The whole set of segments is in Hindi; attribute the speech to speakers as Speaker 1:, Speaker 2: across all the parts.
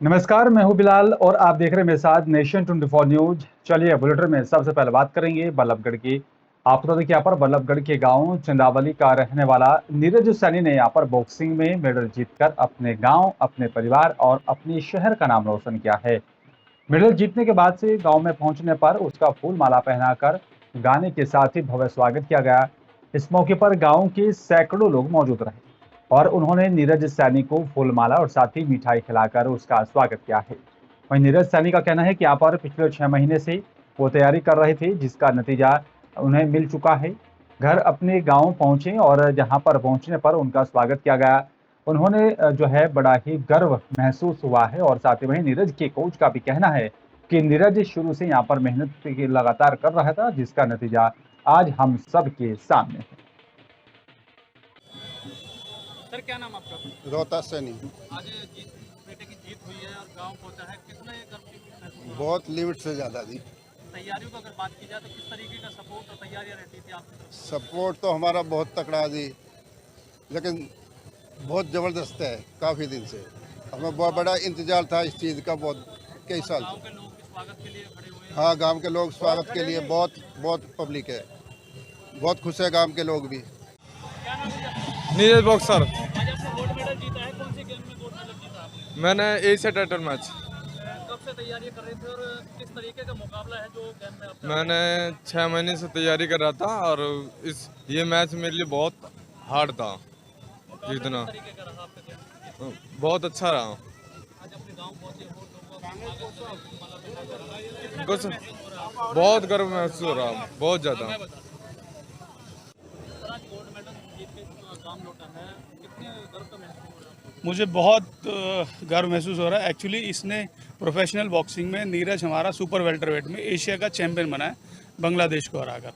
Speaker 1: नमस्कार, मैं हूं बिलाल और आप देख रहे हैं मेरे साथ नेशन 24 न्यूज। चलिए बुलेटिन में सबसे पहले बात करेंगे बल्लभगढ़ की। आपको बता दें कि यहाँ पर बल्लभगढ़ के गांव चंदावली का रहने वाला नीरज सैनी ने यहाँ पर बॉक्सिंग में मेडल जीतकर अपने गांव, अपने परिवार और अपने शहर का नाम रोशन किया है। मेडल जीतने के बाद से गांव में पहुंचने पर उसका फूल माला पहनाकर गाने के साथ ही भव्य स्वागत किया गया। इस मौके पर गांव के सैकड़ों लोग मौजूद रहे और उन्होंने नीरज सैनी को फूल माला और साथ ही मिठाई खिलाकर उसका स्वागत किया है। वहीं नीरज सैनी का कहना है कि यहाँ पर पिछले 6 महीने से वो तैयारी कर रहे थे, जिसका नतीजा उन्हें मिल चुका है। घर अपने गांव पहुंचे और जहां पर पहुंचने पर उनका स्वागत किया गया। उन्होंने जो है बड़ा ही गर्व महसूस हुआ है और साथ ही वहीं नीरज के कोच का भी कहना है कि नीरज शुरू से यहाँ पर मेहनत लगातार कर रहा था, जिसका नतीजा आज हम सब के सामने है।
Speaker 2: सर क्या नाम आपका?
Speaker 3: रोहतास से नहीं,
Speaker 2: आज बेटे की जीत हुई है और गांव पहुंचा है, कितना ये गर्व महसूस हो रहा
Speaker 3: बहुत लिमिट से ज़्यादा थी।
Speaker 2: है? तैयारियों की अगर बात की जाए तो किस तरीके का सपोर्ट और तैयारियां रहती थी आपकी तरफ से?
Speaker 3: सपोर्ट तो हमारा बहुत तकड़ा थी, लेकिन बहुत ज़बरदस्त है। काफ़ी दिन से हमें बहुत बड़ा इंतजार था इस चीज़ का, बहुत कई साल
Speaker 2: गांव
Speaker 3: से।
Speaker 2: के लोग इस स्वागत के लिए खड़े हुए हैं।
Speaker 3: हाँ, गांव के लोग स्वागत के लिए बहुत बहुत पब्लिक है, बहुत खुश है गांव के लोग भी।
Speaker 2: क्या नाम है आपका?
Speaker 4: नीरज बॉक्सर।
Speaker 2: आज आपने गोल्ड मेडल जीता है, कौन सी गेम में गोल्ड मेडल जीता आपने?
Speaker 4: मैंने एशिया टाइटल मैच
Speaker 2: कब से तैयारी कर रहे थे और किस तरीके का मुकाबला है जो गेम में आपका?
Speaker 4: मैंने 6 महीने से तैयारी कर रहा था और ये मैच मेरे लिए बहुत हार्ड था।
Speaker 2: मुकाबला
Speaker 4: जीतना
Speaker 2: किस तरीके का रहा आपका गेम?
Speaker 4: बहुत अच्छा रहा।
Speaker 2: आज अपने गांव पहुंचे हो, लोगों का स्वागत कर रहे हैं, माला पहनाकर। कितना
Speaker 4: कुछ
Speaker 2: गर्व महसूस हो रहा है आपको?
Speaker 4: बहुत गर्व महसूस हो रहा, बहुत ज़्यादा।
Speaker 2: सर, आज गोल्ड मेडल जीत के गांव लौटा है, कितने गर्व का महसूस हो रहा है आपको?
Speaker 5: मुझे बहुत गर्व महसूस हो रहा है। एक्चुअली इसने प्रोफेशनल बॉक्सिंग में नीरज हमारा सुपर वेल्टरवेट में एशिया का चैंपियन बना है, बांग्लादेश को हराकर।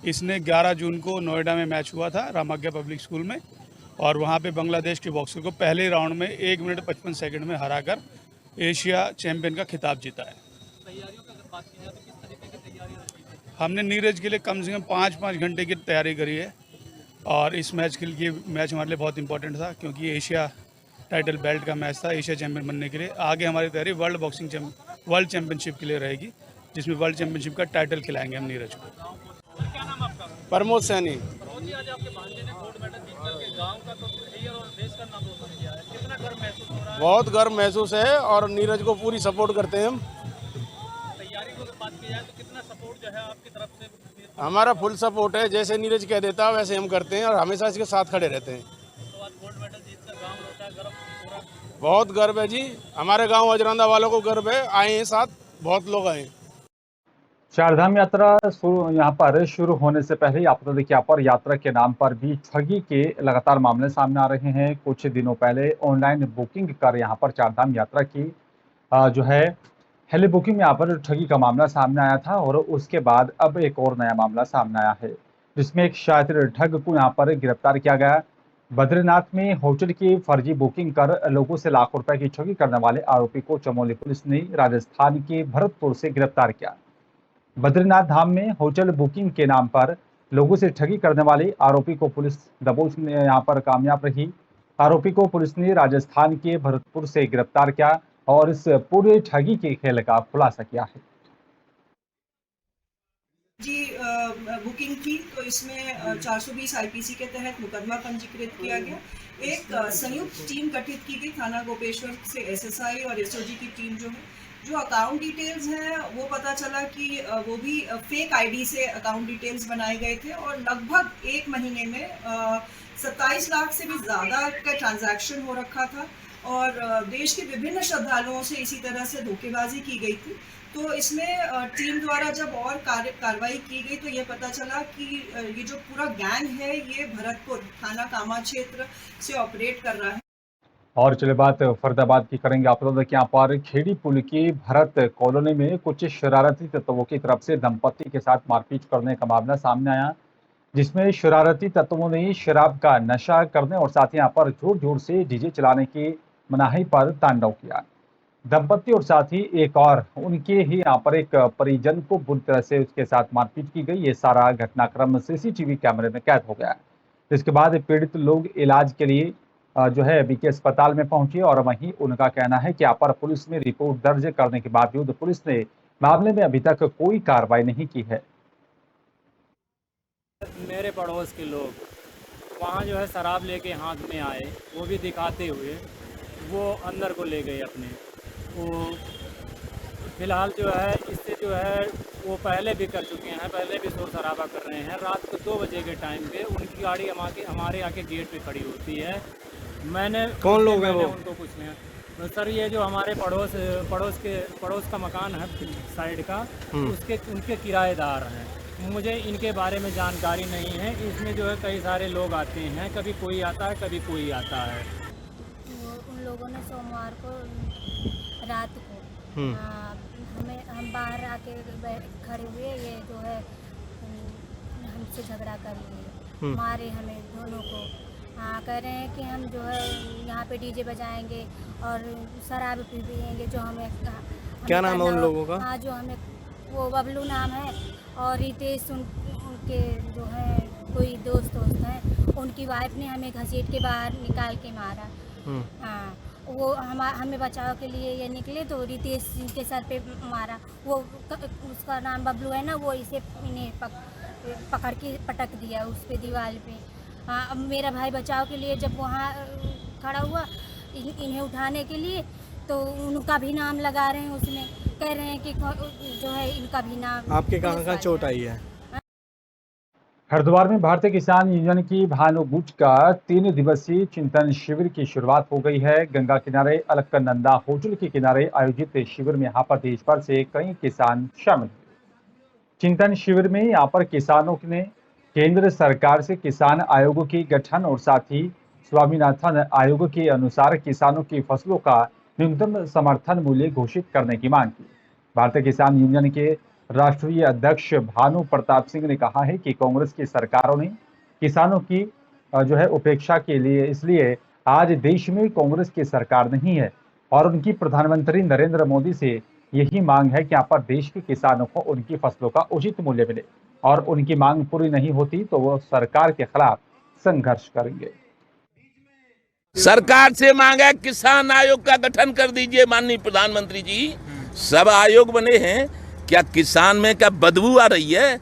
Speaker 5: इसने 11 जून को नोएडा में मैच हुआ था रामाज्ञा पब्लिक स्कूल में, और वहाँ पे बांग्लादेश के बॉक्सर को पहले राउंड में 1 मिनट 55 सेकंड में हराकर एशिया चैंपियन का खिताब जीता है।
Speaker 2: तैयारियों की अगर बात की जाए तो किस तरीके की तैयारी रहती है?
Speaker 5: हमने नीरज के लिए कम से कम 5-5 घंटे की तैयारी करी है, और इस मैच के लिए मैच हमारे लिए बहुत इंपॉर्टेंट था, क्योंकि ये एशिया टाइटल बेल्ट का मैच था एशिया चैंपियन बनने के लिए। आगे हमारी तैयारी वर्ल्ड चैंपियनशिप के लिए रहेगी, जिसमें वर्ल्ड चैंपियनशिप का टाइटल खिलाएंगे हम नीरज को।
Speaker 2: सर, क्या नाम आपका?
Speaker 6: प्रमोद सैनी।
Speaker 2: प्रमोद जी, आज आपके भांजे ने गोल्ड मेडल जीत करके गांव का तो शहर और देश का नाम रोशन किया है, कितना गर्व महसूस हो रहा है?
Speaker 6: बहुत गर्व महसूस है और नीरज को पूरी सपोर्ट करते हैं हम।
Speaker 2: तैयारी की अगर बात की जाए तो कितना सपोर्ट जो है आपकी तरफ से?
Speaker 6: हमारा फुल सपोर्ट है, जैसे नीरज कह देता है वैसे हम करते हैं और हमेशा इसके साथ खड़े रहते हैं।
Speaker 2: तो आज गोल्ड मेडल जीत कर गाँव लौटा, गर्व हो रहा है?
Speaker 6: बहुत गर्व है जी, हमारे गांव अजरंदा वालों को गर्व है। आए हैं साथ, बहुत लोग आए हैं।
Speaker 1: चारधाम यात्रा यहाँ पर शुरू होने से पहले आप बता दें कि यहाँ पर यात्रा के नाम पर भी ठगी के लगातार मामले सामने आ रहे हैं। कुछ दिनों पहले ऑनलाइन बुकिंग कर यहाँ पर चारधाम यात्रा की जो है हेली बुकिंग में यहाँ पर ठगी का मामला सामने आया था और उसके बाद अब एक और नया मामला सामने आया है, जिसमें एक शातिर ठग को यहाँ पर गिरफ्तार किया गया। बद्रीनाथ में होटल की फर्जी बुकिंग कर लोगों से लाखों रुपए की ठगी करने वाले आरोपी को चमोली पुलिस ने राजस्थान के भरतपुर से गिरफ्तार किया। बद्रीनाथ धाम में होटल बुकिंग के नाम पर लोगों से ठगी करने वाले आरोपी को पुलिस दबोचने यहाँ पर कामयाब रही। आरोपी को पुलिस ने राजस्थान के भरतपुर से गिरफ्तार किया और इस पूरे ठगी के खेल का खुलासा किया है।
Speaker 7: जी बुकिंग थी, तो इसमें 420 आईपीसी के तहत मुकदमा पंजीकृत किया गया। एक संयुक्त टीम गठित की गई, थाना गोपेश्वर से एसएसआई और एसओजी की टीम जो अकाउंट डिटेल्स हैं वो पता चला कि वो भी फेक आईडी से अकाउंट डिटेल्स बनाए गए थे, और लगभग 1 महीने में 27 लाख से भी ज़्यादा का ट्रांजैक्शन हो रखा था, और देश के विभिन्न श्रद्धालुओं से इसी तरह से धोखेबाजी की गई थी। तो इसमें टीम द्वारा जब और कार्रवाई की गई तो ये पता चला कि ये जो पूरा गैंग है ये भरतपुर थाना कामा क्षेत्र से ऑपरेट कर रहा है।
Speaker 1: और चलिए बात फरीदाबाद की करेंगे। आप लोग यहाँ पर खेड़ी पुल की भरत कॉलोनी में कुछ शरारती तत्वों की तरफ से दंपति के साथ मारपीट करने का मामला सामने आया, जिसमें शरारती तत्वों ने शराब का नशा करने और साथ ही यहाँ पर जोर जोर से डीजे चलाने की मनाही पर तांडव किया। दंपति और साथ ही एक और उनके ही यहाँ पर एक परिजन को बुरी तरह से उसके साथ मारपीट की गई। ये सारा घटनाक्रम सीसीटीवी कैमरे में कैद हो गया है। इसके बाद पीड़ित लोग इलाज के लिए जो है बीके अस्पताल में पहुंचे और वहीं उनका कहना है कि अपर पुलिस में रिपोर्ट दर्ज करने के बावजूद पुलिस ने मामले में अभी तक कोई कार्रवाई नहीं की है।
Speaker 2: मेरे पड़ोस के लोग वहाँ जो है शराब लेके हाथ में आए, वो भी दिखाते हुए वो अंदर को ले गए अपने। वो फिलहाल जो है इससे जो है वो पहले भी कर चुके हैं, पहले भी शोर शराबा कर रहे हैं। रात को 2 बजे के टाइम पे उनकी गाड़ी हमारे आके गेट पे खड़ी होती है। मैंने
Speaker 8: कौन लोग हैं वो?
Speaker 2: उनको पूछे तो सर ये जो हमारे पड़ोस का मकान है साइड का, उसके उनके किराएदार हैं। मुझे इनके बारे में जानकारी नहीं है। इसमें जो है कई सारे लोग आते हैं, कभी कोई आता है कभी कोई आता है।
Speaker 9: उन लोगों ने सोमवार को रात को हम बाहर आके खड़े हुए, ये जो है हमसे झगड़ा कर लिए, मारे हमें दोनों को। हाँ, कह रहे हैं कि हम जो है यहाँ पे डीजे बजाएंगे और शराब पिएंगे। जो हमें
Speaker 8: क्या नाम है उन लोगों का?
Speaker 9: हाँ, जो हमें वो बबलू नाम है और रितेश उनके जो है कोई दोस्त हैं। उनकी वाइफ ने हमें घसीट के बाहर निकाल के मारा। हाँ, वो हमें बचाव के लिए ये निकले तो रितेश के सर पे मारा। वो उसका नाम बबलू है ना, वो इसे इन्हें पकड़ के पटक दिया उस पे दीवार पे। हाँ, अब मेरा भाई बचाव के लिए जब वहाँ खड़ा हुआ इन्हें उठाने के लिए, तो उनका भी नाम लगा रहे हैं उसमें, कह रहे हैं कि जो है इनका भी नाम।
Speaker 8: आपके कहाँ चोट आई है?
Speaker 1: हरिद्वार में भारतीय किसान यूनियन की भानु गुट का 3 दिवसीय चिंतन शिविर की शुरुआत हो गई है। गंगा किनारे अलकनंदा होटल के किनारे आयोजित शिविर में यहाँ पर देश भर से कई किसान शामिल हुए। चिंतन शिविर में यहाँ पर किसानों ने केंद्र सरकार से किसान आयोग के गठन और साथ ही स्वामीनाथन आयोग के अनुसार किसानों की फसलों का न्यूनतम समर्थन मूल्य घोषित करने की मांग की। भारतीय किसान यूनियन के राष्ट्रीय अध्यक्ष भानु प्रताप सिंह ने कहा है कि कांग्रेस की सरकारों ने किसानों की जो है उपेक्षा के लिए, इसलिए आज देश में कांग्रेस की सरकार नहीं है और उनकी प्रधानमंत्री नरेंद्र मोदी से यही मांग है कि यहाँ पर देश के किसानों को उनकी फसलों का उचित मूल्य मिले और उनकी मांग पूरी नहीं होती तो वो सरकार के खिलाफ संघर्ष करेंगे।
Speaker 10: सरकार से मांग है किसान आयोग का गठन कर दीजिए माननीय प्रधानमंत्री जी। सब आयोग बने हैं, क्या किसान में क्या बदबू आ रही है?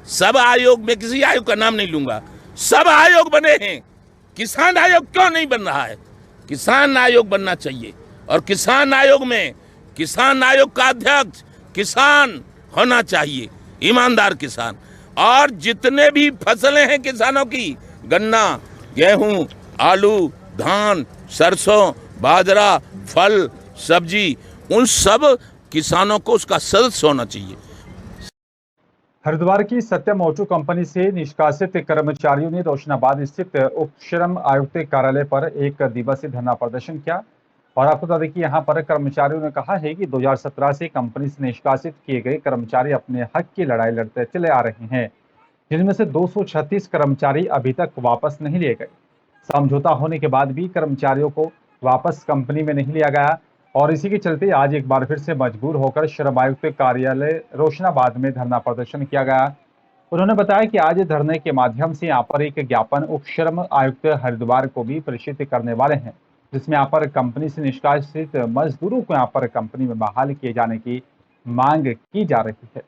Speaker 10: सब आयोग में, किसी आयोग का नाम नहीं लूंगा, सब आयोग बने हैं, किसान आयोग क्यों नहीं बन रहा है? किसान आयोग बनना चाहिए और किसान आयोग में किसान आयोग का अध्यक्ष किसान होना चाहिए, ईमानदार किसान। और जितने भी फसलें हैं किसानों की, गन्ना, गेहूं, आलू, धान, सरसों, बाजरा, फल, सब्जी, उन सब किसानों को उसका सदस्य होना चाहिए।
Speaker 1: हरिद्वार की सत्यम ऑटो कंपनी से निष्कासित कर्मचारियों ने रोशनाबाद स्थित उप श्रम आयुक्त कार्यालय पर 1 दिवसीय धरना प्रदर्शन किया और आपको बता दें कि यहाँ पर कर्मचारियों ने कहा है कि 2017 से कंपनी से निष्कासित किए गए कर्मचारी अपने हक की लड़ाई लड़ते चले आ रहे हैं, जिनमें से 236 कर्मचारी अभी तक वापस नहीं लिए गए। समझौता होने के बाद भी कर्मचारियों को वापस कंपनी में नहीं लिया गया और इसी के चलते आज एक बार फिर से मजबूर होकर श्रम आयुक्त कार्यालय रोशनाबाद में धरना प्रदर्शन किया गया। उन्होंने बताया कि आज धरने के माध्यम से यहाँ पर एक ज्ञापन उप श्रम आयुक्त हरिद्वार को भी प्रेषित करने वाले हैं, जिसमें यहाँ पर कंपनी से निष्कासित मजदूरों को यहाँ पर कंपनी में बहाल किए जाने की मांग की जा रही है।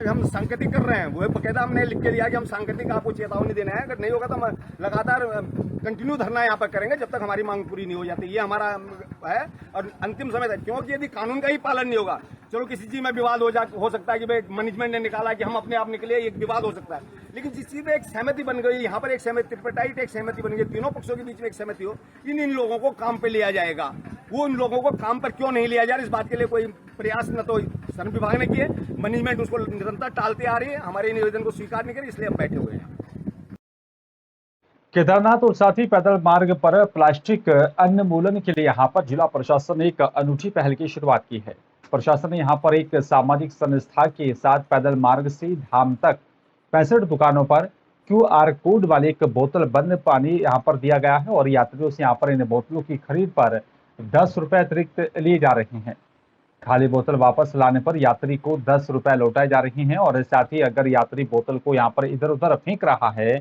Speaker 11: हम सांकेतिक कर रहे हैं, वो बकायदा हमने लिख के दिया कि हम सांकेतिक आपको चेतावनी देना है, अगर नहीं होगा तो हम लगातार कंटिन्यू धरना यहाँ पर करेंगे जब तक हमारी मांग पूरी नहीं हो जाती। ये हमारा है और अंतिम समय तक, क्योंकि यदि कानून का ही पालन नहीं होगा, चलो किसी चीज में विवाद हो सकता है कि भाई मैनेजमेंट ने निकाला कि हम अपने आप निकले, एक विवाद हो सकता है, लेकिन जिस चीज में एक सहमति बन गई, यहाँ पर एक सहमति त्रिपटाइट एक सहमति बन गई, तीनों पक्षों के बीच में एक सहमति हो, इन लोगों को काम पे लिया जाएगा। वो इन लोगों को काम पर क्यों नहीं लिया जा रहा, इस बात के लिए कोई प्रयास न तो श्रम विभाग ने किए, मैनेजमेंट उसको निरंतर टालते आ रही है, हमारे निवेदन को स्वीकार नहीं करी, इसलिए हम बैठे हुए हैं।
Speaker 1: केदारनाथ और साथ ही पैदल मार्ग पर प्लास्टिक उन्मूलन के लिए यहाँ पर जिला प्रशासन ने एक अनूठी पहल की शुरुआत की है। प्रशासन ने यहाँ पर एक सामाजिक संस्था के साथ पैदल मार्ग से धाम तक 65 दुकानों पर QR कोड वाले एक बोतल बंद पानी यहाँ पर दिया गया है और यात्रियों से यहाँ पर इन बोतलों की खरीद पर 10 रुपए अतिरिक्त लिए जा रहे हैं। खाली बोतल वापस लाने पर यात्री को 10 रुपए लौटाए जा रहे हैं और साथ ही अगर यात्री बोतल को यहाँ पर इधर उधर फेंक रहा है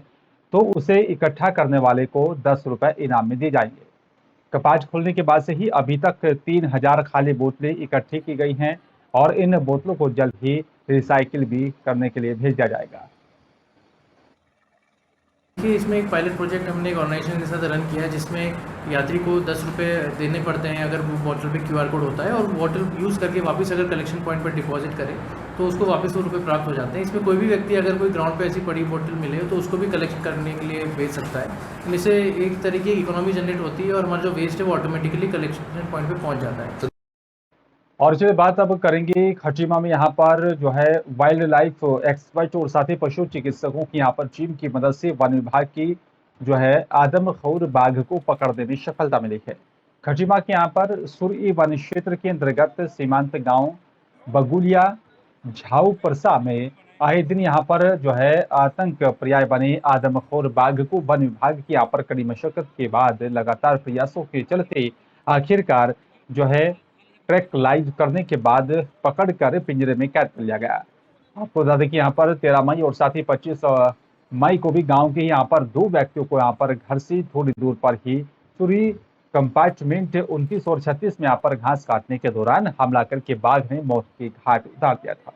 Speaker 1: तो उसे इकट्ठा करने वाले को 10 रुपए इनाम में दिए जाएंगे। कपाट खोलने के बाद से ही अभी तक 3000 खाली बोतलें इकट्ठी की गई हैं और इन बोतलों को जल्द ही रिसाइकिल भी करने के लिए भेज दिया जाएगा।
Speaker 12: देखिए, इसमें एक पायलट प्रोजेक्ट हमने एक ऑर्गेनाइजेशन के साथ रन किया है, जिसमें यात्री को 10 रुपये देने पड़ते हैं अगर वो बॉटल पे QR कोड होता है, और बॉटल यूज़ करके वापस अगर कलेक्शन पॉइंट पर डिपॉजिट करे तो उसको वापस वो रुपये प्राप्त हो जाते हैं। इसमें कोई भी व्यक्ति अगर कोई ग्राउंड पे ऐसी पड़ी बोतल मिले तो उसको भी कलेक्ट करने के लिए भेज सकता है। इससे एक तरीके की इकोनॉमी जनरेट होती है और हमारा जो वेस्ट है वो ऑटोमेटिकली कलेक्शन पॉइंट पर पहुँच जाता है।
Speaker 1: और चलिए बात अब करेंगे खटीमा में यहाँ पर जो है वाइल्ड लाइफ एक्सपर्ट और साथ ही पशु चिकित्सकों की यहाँ पर टीम की मदद से वन विभाग की जो है आदमखोर बाघ को पकड़ने में सफलता मिली है। खटीमा के यहाँ पर सुरई वन क्षेत्र के अंतर्गत सीमांत गांव बगुलिया झाऊ परसा में आए दिन यहाँ पर जो है आतंक पर्याय बने आदमखोर बाघ को वन विभाग की यहाँ पर कड़ी मशक्कत के बाद लगातार प्रयासों के चलते आखिरकार जो है ट्रैक लाइव करने के बाद पकड़कर पिंजरे में कैद कर लिया गया। आपको बता दें कि यहाँ पर 13 मई और साथ ही 25 मई को भी गांव के यहाँ पर 2 व्यक्तियों को यहाँ पर घर से थोड़ी दूर पर ही सुरई कंपार्टमेंट 29 और 36 में यहाँ पर घास काटने के दौरान हमला करके बाघ ने मौत के घाट उतार दिया था।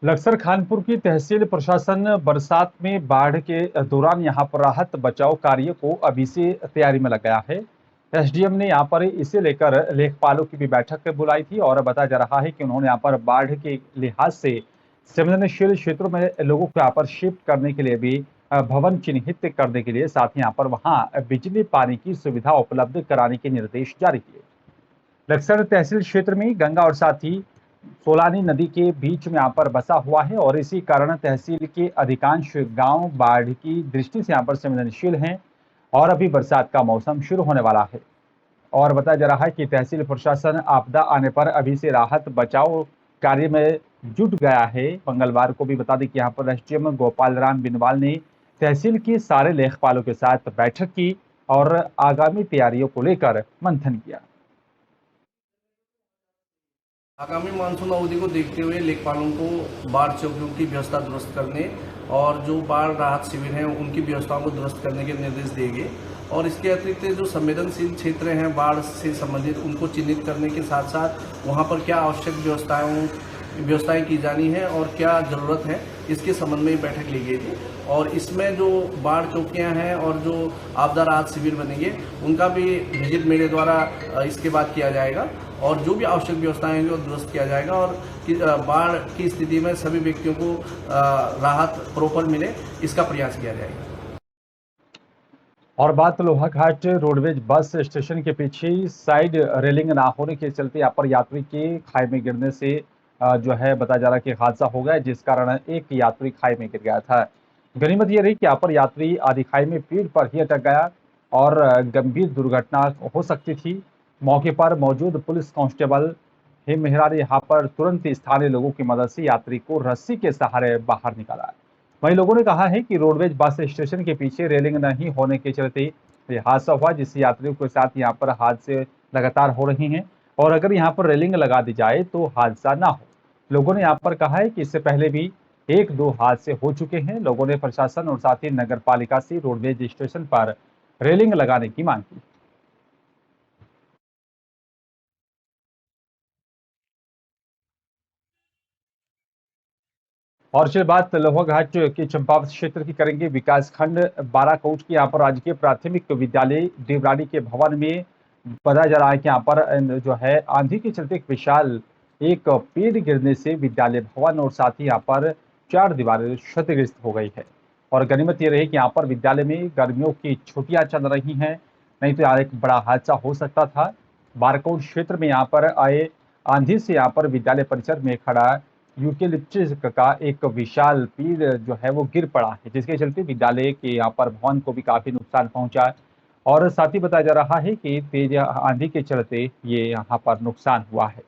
Speaker 1: लक्सर खानपुर की तहसील प्रशासन बरसात में बाढ़ के दौरान यहां पर राहत बचाव कार्य को अभी से तैयारी में लगाया है। एसडीएम ने यहां पर इसे लेकर लेखपालों की भी बैठक बुलाई थी और बताया जा रहा है कि उन्होंने यहां पर बाढ़ के लिहाज से संवेदनशील क्षेत्रों में लोगों को यहाँ पर शिफ्ट करने के लिए भी भवन चिन्हित करने के लिए साथ ही यहाँ पर वहां बिजली पानी की सुविधा उपलब्ध कराने के निर्देश जारी किए। लक्सर तहसील क्षेत्र में गंगा और साथ ही सोलानी नदी के बीच में यहाँ पर बसा हुआ है और इसी कारण तहसील के अधिकांश गांव बाढ़ की दृष्टि से यहाँ पर संवेदनशील हैं और अभी बरसात का मौसम शुरू होने वाला है। और बताया जा रहा है कि तहसील प्रशासन आपदा आने पर अभी से राहत बचाव कार्य में जुट गया है। मंगलवार को भी बता दें कि यहाँ पर एसडीएम गोपाल राम बिनवाल ने तहसील के सारे लेखपालों के साथ बैठक की और आगामी तैयारियों को लेकर मंथन किया।
Speaker 13: आगामी मानसून अवधि को देखते हुए लेखपालों को बाढ़ चौकियों की व्यवस्था दुरुस्त करने और जो बाढ़ राहत शिविर हैं उनकी व्यवस्थाओं को दुरुस्त करने के निर्देश दिए गए और इसके अतिरिक्त जो संवेदनशील क्षेत्र हैं बाढ़ से संबंधित उनको चिन्हित करने के साथ साथ वहां पर क्या आवश्यक व्यवस्थाएं की जानी है और क्या जरूरत है इसके संबंध में बैठक ली गई थी। और इसमें जो बाढ़ चौकियां हैं और जो आपदा राहत शिविर बनेंगे उनका भी विजिट मेरे द्वारा इसके बाद किया जाएगा और जो भी आवश्यक व्यवस्थाएं होंगी वो दुरुस्त किया जाएगा और बाढ़ की स्थिति में सभी व्यक्तियों को राहत प्रॉपर मिले इसका प्रयास किया जाएगा।
Speaker 1: और बात लोहाघाट रोडवेज बस स्टेशन के पीछे साइड रेलिंग ना होने के चलते यहाँ पर यात्री के खाई में गिरने से जो है बताया जा रहा है कि हादसा हो गया, जिस कारण एक यात्री खाई में गिर गया था। गनीमत यह रही कि यहाँ पर यात्री आधी खाई में पेड़ पर ही अटक गया और गंभीर दुर्घटना हो सकती थी। मौके पर मौजूद पुलिस कांस्टेबल हिम मेहरा ने यहाँ पर तुरंत स्थानीय लोगों की मदद से यात्री को रस्सी के सहारे बाहर निकाला। वहीं लोगों ने कहा है कि रोडवेज बस स्टेशन के पीछे रेलिंग नहीं होने के चलते ये हादसा हुआ, जिससे यात्रियों के साथ यहाँ पर हादसे लगातार हो रही हैं और अगर यहाँ पर रेलिंग लगा दी जाए तो हादसा ना हो। लोगों ने यहाँ पर कहा है कि इससे पहले भी 1-2 हादसे हो चुके हैं। लोगों ने प्रशासन और साथ ही नगर पालिका से रोडवेज स्टेशन पर रेलिंग लगाने की मांग की। और चलिए बात लोहाघाट के चंपावत क्षेत्र की करेंगे। विकासखंड बाराकोट की यहाँ पर राजकीय प्राथमिक विद्यालय देवरानी के भवन में बताया जा रहा है कि यहाँ पर जो है आंधी के चलते एक पेड़ गिरने से विद्यालय भवन और साथ ही यहाँ पर 4 दीवारें क्षतिग्रस्त हो गई है। और गनीमत ये रही कि यहाँ पर विद्यालय में गर्मियों की छुट्टियां चल रही हैं, नहीं तो यार एक बड़ा हादसा हो सकता था। बाराकोट क्षेत्र में यहाँ पर आए आंधी से यहाँ पर विद्यालय परिसर में खड़ा यूकेलिप्टस का एक विशाल पेड़ जो है वो गिर पड़ा है, जिसके चलते विद्यालय के यहाँ पर भवन को भी काफी नुकसान पहुंचा और साथ ही बताया जा रहा है कि तेज आंधी के चलते ये यहाँ पर नुकसान हुआ है।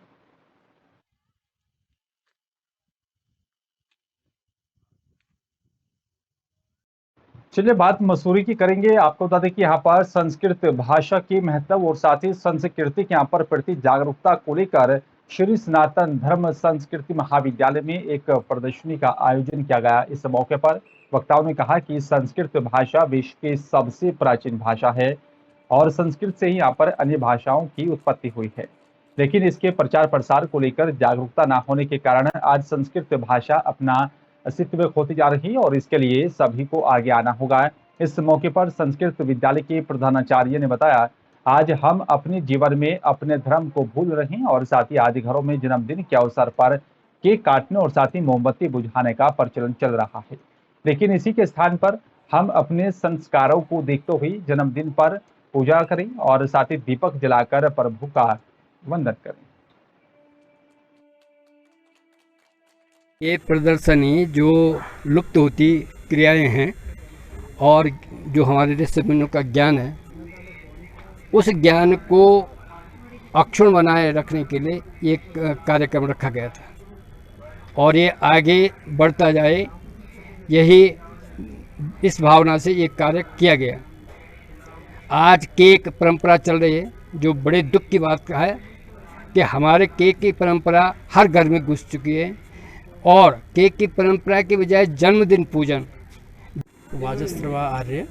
Speaker 1: चलिए बात मसूरी की करेंगे। आपको बता दें कि यहाँ पर संस्कृत भाषा की महत्व और साथ ही संस्कृति के यहाँ पर प्रति जागरूकता को लेकर श्री सनातन धर्म संस्कृति महाविद्यालय में एक प्रदर्शनी का आयोजन किया गया। इस मौके पर वक्ताओं ने कहा कि संस्कृत भाषा विश्व की सबसे प्राचीन भाषा है और संस्कृत से ही यहाँ पर अन्य भाषाओं की उत्पत्ति हुई है, लेकिन इसके प्रचार प्रसार को लेकर जागरूकता न होने के कारण आज संस्कृत भाषा अपना अस्तित्व खोती जा रही है और इसके लिए सभी को आगे आना होगा। इस मौके पर संस्कृत विद्यालय के प्रधानाचार्य ने बताया, आज हम अपने जीवन में अपने धर्म को भूल रहे हैं और साथ ही आज घरों में जन्मदिन के अवसर पर केक काटने और साथ ही मोमबत्ती बुझाने का प्रचलन चल रहा है, लेकिन इसी के स्थान पर हम अपने संस्कारों को देखते हुए जन्मदिन पर पूजा करें और साथ ही दीपक जलाकर प्रभु का वंदन करें।
Speaker 14: ये प्रदर्शनी जो लुप्त होती क्रियाएं हैं और जो हमारे ऋषि मुनियों का ज्ञान है, उस ज्ञान को अक्षुण्ण बनाए रखने के लिए एक कार्यक्रम रखा गया था और ये आगे बढ़ता जाए, यही इस भावना से ये कार्य किया गया। आज केक परंपरा चल रही है, जो बड़े दुख की बात है कि हमारे केक की परंपरा हर घर में घुस चुकी है और केक की परंपरा के बजाय जन्मदिन पूजन।
Speaker 15: वाजस्त्रवा आर्य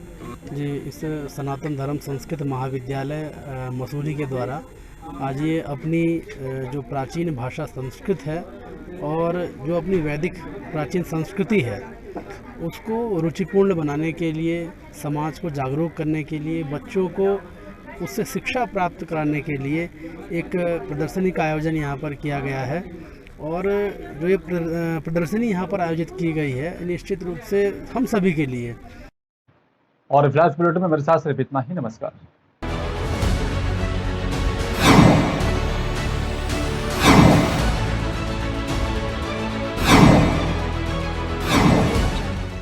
Speaker 15: जी इस सनातन धर्म संस्कृत महाविद्यालय मसूरी के द्वारा आज ये अपनी जो प्राचीन भाषा संस्कृत है और जो अपनी वैदिक प्राचीन संस्कृति है उसको रुचिपूर्ण बनाने के लिए, समाज को जागरूक करने के लिए, बच्चों को उससे शिक्षा प्राप्त कराने के लिए एक प्रदर्शनी का आयोजन यहाँ पर किया गया है। और जो ये प्रदर्शनी यहाँ पर आयोजित की गई है निश्चित रूप से हम सभी के लिए।
Speaker 1: और फ्लैश बुलेटिन में मेरे साथ सिर्फ इतना ही। नमस्कार।